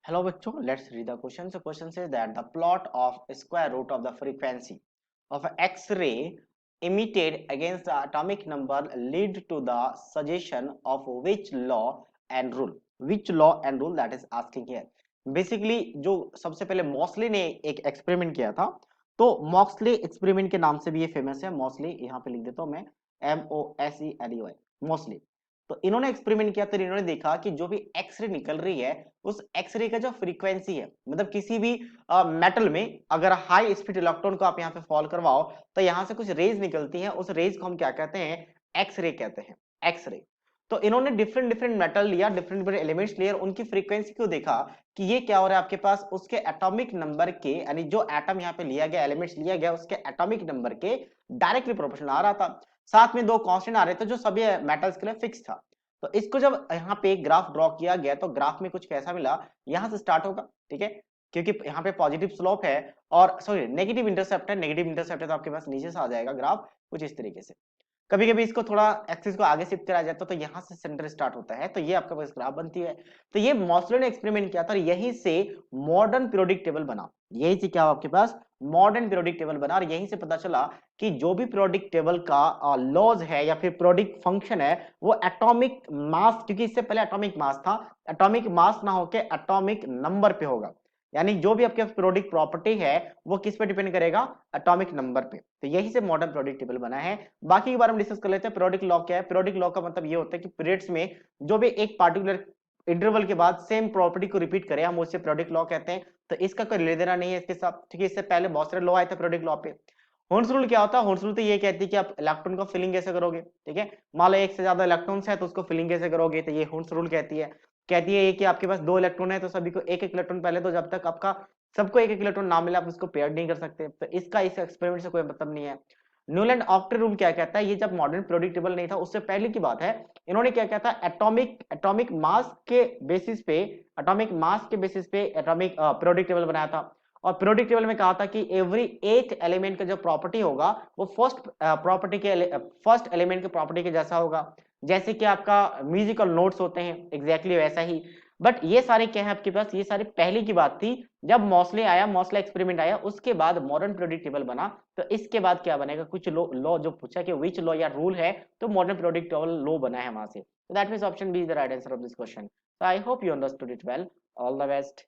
Hello बच्चों, let's read the question. So question says that the plot of square root of the frequency of X-ray emitted against the atomic number lead to the suggestion of which law and rule? Which law and rule that is asking here. Basically जो सबसे पहले Mauchly ने एक experiment किया था, तो Moxley experiment के नाम से भी ये फेमस है. मॉसले यहाँ पे लिख देता हूँ मैं, MOSELEY, मॉसले. तो इन्होंने एक्सपेरिमेंट किया, तो इन्होंने देखा कि जो भी एक्सरे निकल रही है उस एक्सरे का जो फ्रीक्वेंसी है, मतलब किसी भी मेटल में अगर हाई स्पीड इलेक्ट्रॉन को आप यहाँ पे फॉल करवाओ तो यहाँ से कुछ रेज निकलती हैं, उस रेज को हम क्या कहते हैं? एक्सरे कहते हैं. एक्सरे. तो इन्होंने डिफरेंट डिफरेंट मेटल लिया, डिफरेंट डिफरेंट एलिमेंट्स लिए, उनकी फ्रीक्वेंसी को देखा कि ये क्या हो रहा है आपके पास उसके एटॉमिक नंबर के, यानी जो एटम यहाँ पे लिया गया, एलिमेंट्स लिया गया, उसके एटॉमिक नंबर के डायरेक्टली प्रोपोर्शनल आ रहा था. साथ में दो कांस्टेंट आ रहे थे जो सभी मेटल्स के लिए फिक्स था. तो इसको जब यहाँ पे ग्राफ ड्रॉ किया गया तो ग्राफ में कुछ कैसा मिला, यहां से स्टार्ट होगा, ठीक है, क्योंकि यहाँ पे पॉजिटिव स्लोप है और सॉरी नेगेटिव इंटरसेप्ट है. नेगेटिव इंटरसेप्ट है तो आपके पास नीचे से आ जाएगा ग्राफ कुछ इस तरीके से. कभी कभी इसको थोड़ा एक्सिस को आगे शिफ्ट करा जाता है तो यहाँ से सेंटर स्टार्ट होता है, तो ये आपका पास ग्राफ बनती है. तो ये मॉसले ने एक्सपेरिमेंट किया था, यहीं से मॉडर्न पीरियोडिक टेबल बना. यही से क्या हुआ आपके पास? मॉडर्न पीरियोडिक टेबल बना. और यहीं से पता चला कि जो भी पीरियोडिक टेबल का लॉज है या फिर पीरियोडिक फंक्शन है वो एटॉमिक मास, क्योंकि इससे पहले एटॉमिक मास था, एटॉमिक मास ना होके एटॉमिक नंबर पे होगा. यानी जो भी आपके पीरियोडिक प्रॉपर्टी है वो किस पे डिपेंड करेगा? एटॉमिक नंबर पे. तो यही से मॉडर्न पीरियोडिक टेबल बना है. बाकी के बारे में डिस्कस कर लेते हैं. पीरियोडिक लॉ क्या है? पीरियोडिक लॉ का मतलब ये होता है कि पीरियड्स में जो भी एक पार्टिकुलर इंटरवल के बाद सेम प्रॉपर्टी को रिपीट करें, हम उसे पीरियोडिक लॉ कहते हैं. तो इसका कोई लेना देना नहीं है इसके साथ, ठीक है. इससे पहले बहुत सारे लॉ आए थे पीरियोडिक लॉ पे. होल्स रूल क्या होता है? होल्स रूल तो ये कहती है कि आप इलेक्ट्रॉन को फिलिंग कैसे करोगे, ठीक है. मान लो एक से ज्यादा इलेक्ट्रॉन्स है तो उसको फिलिंग कैसे करोगे, तो ये होल्स रूल कहती है. कहती है कि आपके पास दो इलेक्ट्रॉन है तो सभी को एक एक इलेक्ट्रॉन पहले दो, जब तक आपका सबको एक एक इलेक्ट्रॉन ना मिले आप उसको पेयर नहीं कर सकते. तो इसका इस एक्सपेरिमेंट से कोई मतलब नहीं है. न्यूलैंड ऑक्टेट रूल क्या कहता है? ये जब मॉडर्न पीरियोडिक टेबल नहीं था उससे पहले की बात है. इन्होंने क्या कहता है? एटॉमिक एटॉमिक मास के बेसिस पे, एटॉमिक मास के बेसिस पे एटॉमिक पीरियोडिक टेबल बनाया था. और पीरियोडिक टेबल में कहा था कि एवरी एथ एलिमेंट का जो प्रॉपर्टी होगा वो फर्स्ट एलिमेंट के प्रॉपर्टी के जैसा होगा. जैसे कि आपका म्यूजिकल नोट्स होते हैं, एग्जैक्टली वैसा ही. बट ये सारे क्या है आपके पास? ये सारी पहले की बात थी. जब मॉसले आया, मॉसले एक्सपेरिमेंट आया, उसके बाद मॉडर्न पीरियोडिक टेबल बना. तो इसके बाद क्या बनेगा? कुछ लॉ जो पूछा कि विच लॉ या रूल है, तो मॉडर्न पीरियोडिक टेबल लॉ बना है वहां से. That means option B is the right answer of this question. So I hope you understood it well. All the best.